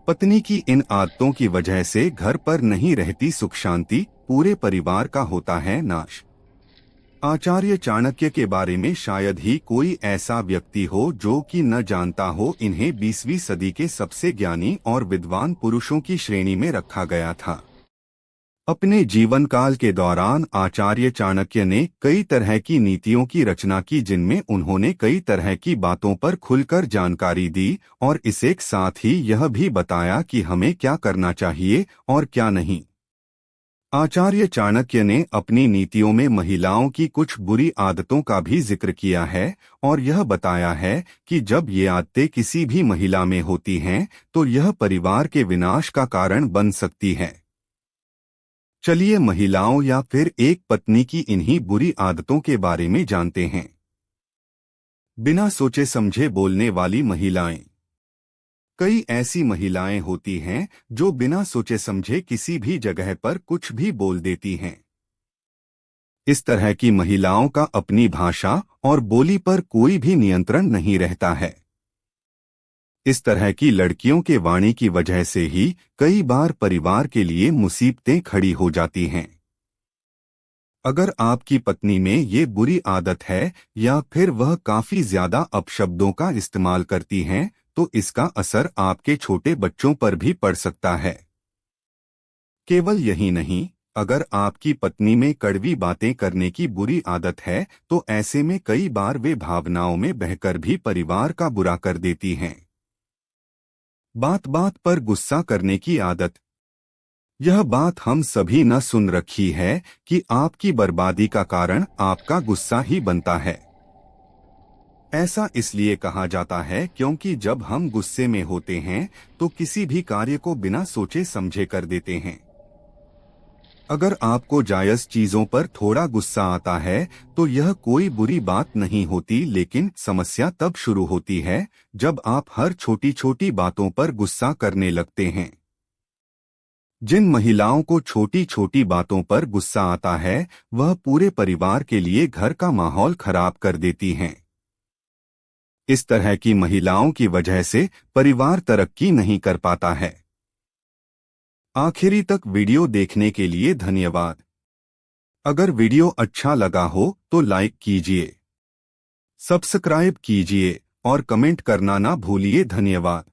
पत्नी की इन आदतों की वजह से घर पर नहीं रहती सुख शांति, पूरे परिवार का होता है नाश। आचार्य चाणक्य के बारे में शायद ही कोई ऐसा व्यक्ति हो जो कि न जानता हो, इन्हें 20वीं सदी के सबसे ज्ञानी और विद्वान पुरुषों की श्रेणी में रखा गया था। अपने जीवन काल के दौरान आचार्य चाणक्य ने कई तरह की नीतियों की रचना की, जिनमें उन्होंने कई तरह की बातों पर खुलकर जानकारी दी और इसे एक साथ ही यह भी बताया कि हमें क्या करना चाहिए और क्या नहीं। आचार्य चाणक्य ने अपनी नीतियों में महिलाओं की कुछ बुरी आदतों का भी जिक्र किया है और यह बताया है कि जब ये आदतें किसी भी महिला में होती हैं तो यह परिवार के विनाश का कारण बन सकती है। चलिए महिलाओं या फिर एक पत्नी की इन्हीं बुरी आदतों के बारे में जानते हैं। बिना सोचे समझे बोलने वाली महिलाएं। कई ऐसी महिलाएं होती हैं जो बिना सोचे समझे किसी भी जगह पर कुछ भी बोल देती हैं। इस तरह की महिलाओं का अपनी भाषा और बोली पर कोई भी नियंत्रण नहीं रहता है। इस तरह की लड़कियों के वाणी की वजह से ही कई बार परिवार के लिए मुसीबतें खड़ी हो जाती हैं। अगर आपकी पत्नी में ये बुरी आदत है या फिर वह काफी ज्यादा अपशब्दों का इस्तेमाल करती हैं, तो इसका असर आपके छोटे बच्चों पर भी पड़ सकता है। केवल यही नहीं, अगर आपकी पत्नी में कड़वी बातें करने की बुरी आदत है तो ऐसे में कई बार वे भावनाओं में बहकर भी परिवार का बुरा कर देती हैं। बात बात पर गुस्सा करने की आदत। यह बात हम सभी न सुन रखी है कि आपकी बर्बादी का कारण आपका गुस्सा ही बनता है। ऐसा इसलिए कहा जाता है क्योंकि जब हम गुस्से में होते हैं तो किसी भी कार्य को बिना सोचे समझे कर देते हैं। अगर आपको जायज चीजों पर थोड़ा गुस्सा आता है तो यह कोई बुरी बात नहीं होती, लेकिन समस्या तब शुरू होती है जब आप हर छोटी छोटी बातों पर गुस्सा करने लगते हैं। जिन महिलाओं को छोटी छोटी बातों पर गुस्सा आता है वह पूरे परिवार के लिए घर का माहौल खराब कर देती हैं। इस तरह की महिलाओं की वजह से परिवार तरक्की नहीं कर पाता है। आखिरी तक वीडियो देखने के लिए धन्यवाद। अगर वीडियो अच्छा लगा हो तो लाइक कीजिए, सब्सक्राइब कीजिए और कमेंट करना ना भूलिए। धन्यवाद।